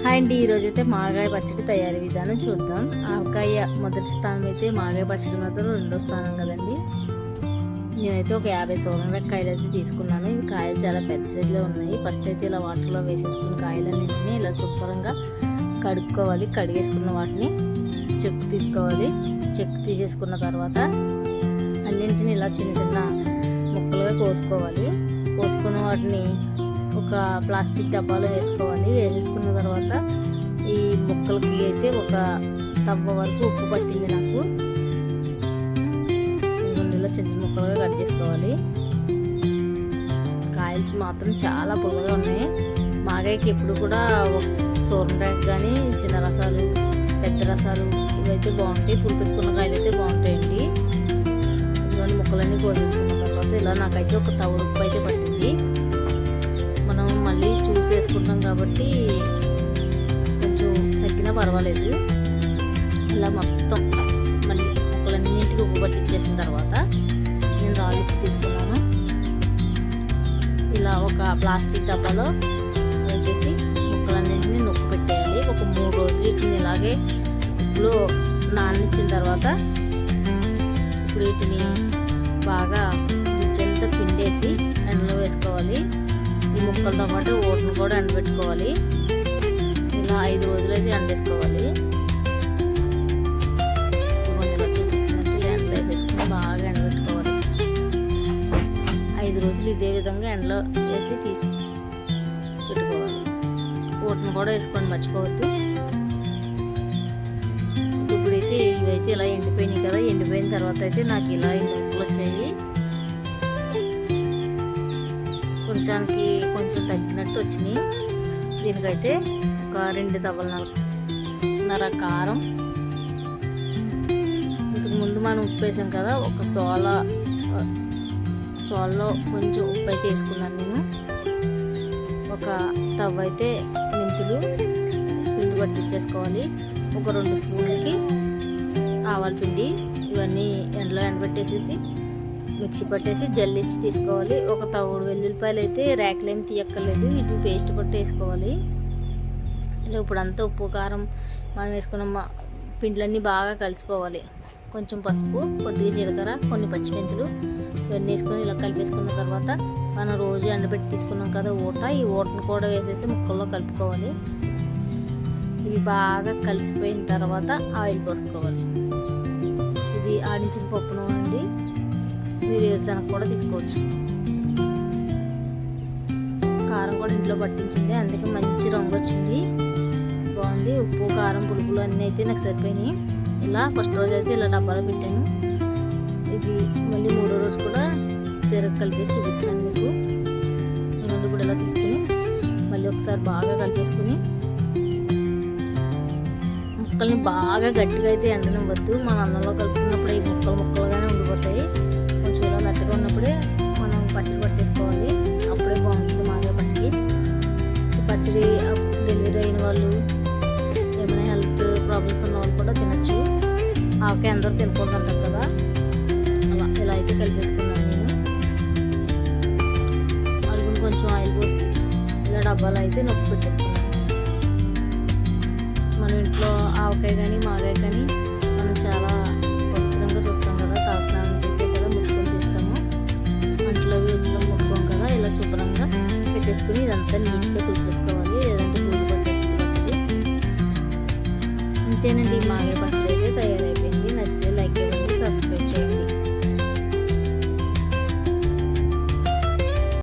Hi అండి, ఈరోజైతే మాగాయ పచ్చడి తయారీ విధానం చూద్దాం. ఆవకాయ మొదటి స్థానం అయితే మాగాయ పచ్చడి మాత్రం రెండో స్థానం కదండి. నేనైతే ఒక 50 సోరకాయలు అయితే తీసుకున్నాను. ఇవి కాయలు చాలా పెద్ద సైజులో ఉన్నాయి. ఫస్ట్ అయితే ఇలా వాటర్లో వేసేసుకున్న కాయలన్నింటినీ ఇలా శుభ్రంగా కడుక్కోవాలి. కడిగేసుకున్న వాటిని చెక్కు తీసుకోవాలి. చెక్కు తీసేసుకున్న తర్వాత అన్నింటినీ ఇలా చిన్న చిన్న ముక్కలుగా కోసుకోవాలి. కోసుకున్న వాటిని ఒక ప్లాస్టిక్ డబ్బాలో వేసుకోవాలి. వేసేసుకున్న తర్వాత ఈ ముక్కలకి అయితే ఒక తవ్వ వరకు ఉప్పు పట్టింది నాకు. ఇలా చిన్న చిన్న ముక్కలుగా కట్ చేసుకోవాలి. కాయలు మాత్రం చాలా పుల్లగా ఉన్నాయి. మాగాయకి ఎప్పుడు కూడా సోరకాయకి కానీ చిన్న రసాలు, పెద్ద రసాలు ఇవైతే బాగుంటాయి. పులుపు పెట్టుకున్న కాయలు అయితే బాగుంటాయండి. ఇదిగోండి ముక్కలన్నీ కోసేసుకున్న తర్వాత ఇలా నాకైతే ఒక తవుడు ఉప్పు అయితే పట్టింది. మనం మళ్ళీ చూసి వేసుకుంటాం కాబట్టి కొంచెం తగ్గినా పర్వాలేదు. ఇలా మొత్తం మళ్ళీ ముక్కలన్నింటికి ఉప్పు పట్టించేసిన తర్వాత నేను రాళ్ళు ఉప్పు తీసుకున్నాను. ఇలా ఒక ప్లాస్టిక్ డబ్బాలో వేసేసి ముక్కలన్నింటినీ నొక్కి పెట్టేయాలి. ఒక 3 రోజులు వీటిని ఇలాగే ఉప్పులో నానించిన తర్వాత ఇప్పుడు వీటిని బాగా గుజ్జంతా పిండేసి ఎండలో వేసుకోవాలి. ఈ ముక్కలతో పాటు ఓటును కూడా ఎండబెట్టుకోవాలి. ఇలా 5 రోజులు అయితే ఎండేసుకోవాలి. ఇలా చూసుకున్నట్టు ఎండలో వేసుకుని బాగా ఎండబెట్టుకోవాలి. 5 రోజులు ఇదే విధంగా ఎండలో వేసి తీసి పెట్టుకోవాలి. ఓటును కూడా వేసుకోండి, మర్చిపోవద్దు. ఇప్పుడైతే ఇవైతే ఇలా ఎండిపోయినాయి కదా. ఎండిపోయిన తర్వాత అయితే నాకు ఇలా ఈ ముక్కలు వచ్చాయి. కొంచెం తగ్గినట్టు వచ్చినాయి. దీనికైతే ఒక 2 దవ్వలన్నర కారం, ఇంతకుముందు మనం ఉప్పు వేసాం కదా, ఒక సోల్లో కొంచెం ఉప్పు అయితే వేసుకున్నాను నేను. ఒక తవ్వ అయితే మెంతులు పిండి పట్టించేసుకోవాలి. ఒక 2 స్పూన్లకి ఆవాల పిండి. ఇవన్నీ ఎండలో ఎండబెట్టేసేసి మిక్సీ పట్టేసి జల్లిచ్చి తీసుకోవాలి. ఒక తవుడు వెల్లుల్లిపాయలు అయితే రేకలేమి తీయక్కర్లేదు, వీటిని పేస్ట్ పట్టి వేసుకోవాలి. ఇలా ఇప్పుడంతా ఉప్పు కారం మనం వేసుకున్న పిండ్లన్నీ బాగా కలిసిపోవాలి. కొంచెం పసుపు, కొద్దిగా జీలకర్ర, కొన్ని పచ్చిమెంతులు ఇవన్నీ వేసుకొని ఇలా కలిపేసుకున్న తర్వాత మనం రోజు ఎండబెట్టి తీసుకున్నాం కదా ఈ ఊటను కూడా వేసేసి ముక్కల్లో కలుపుకోవాలి. ఇవి బాగా కలిసిపోయిన తర్వాత ఆయిల్ పోసుకోవాలి. ఇది ఆడించిన పప్పు నూనె అండి. మీరు వేరుశనగ కూడా తీసుకోవచ్చు. కారం కూడా ఇంట్లో పట్టించింది, అందుకే మంచి రంగు వచ్చింది, బాగుంది. ఉప్పు కారం పులుపులు అన్నీ అయితే నాకు సరిపోయినాయి. ఇలా ఫస్ట్ రోజు అయితే ఇలా డబ్బాలో పెట్టాను. ఇది మళ్ళీ 3వ రోజు కూడా తిరగ కలిపేసి చూపిస్తాను మీకు. ముందు కూడా ఇలా తీసుకుని మళ్ళీ ఒకసారి బాగా కలిపేసుకుని ముక్కల్ని బాగా గట్టిగా అయితే ఎండనివ్వద్దు. మన అన్నంలో కలుపుకున్నప్పుడు ఈ ముక్కలుగానే ఉండిపోతాయి. కొంచెం ఇలా మెత్తగా ఉన్నప్పుడే మనం పచ్చడి పట్టేసుకోవాలి. అప్పుడే బాగుంటుంది మాగాయ పచ్చడి. ఈ పచ్చడి డెలివరీ అయిన వాళ్ళు, ఏమైనా హెల్త్ ప్రాబ్లమ్స్ ఉన్న వాళ్ళు కూడా తినచ్చు. ఆవకాయ అందరూ తినకూడదు అంటారు కదా, ఇలా అయితే కలిపేసుకున్నాను నేను. అల్లుని కొంచెం ఆయిల్ పోసి ఇలా డబ్బాలో అయితే నొప్పి పెట్టేసుకున్నాను. మనం ఇంట్లో ఆవకాయ కానీ మాగాయ కానీ మనం చాలా పవిత్రంగా చూస్తాం కదా, తలస్నానం చేసే కదా ముట్టుకొని తీస్తాము. అంట్లో వచ్చిన ముట్టుకోం కదా. ఇలా శుభ్రంగా పెట్టేసుకుని ఇదంతా నీట్గా తుడిచేసుకోవాలి, లేదంటే పురుగు పట్టేస్తుంది పచ్చడి. ఇంతేనండి, మాగాయ పచ్చడి అయితే తయారైపోయింది.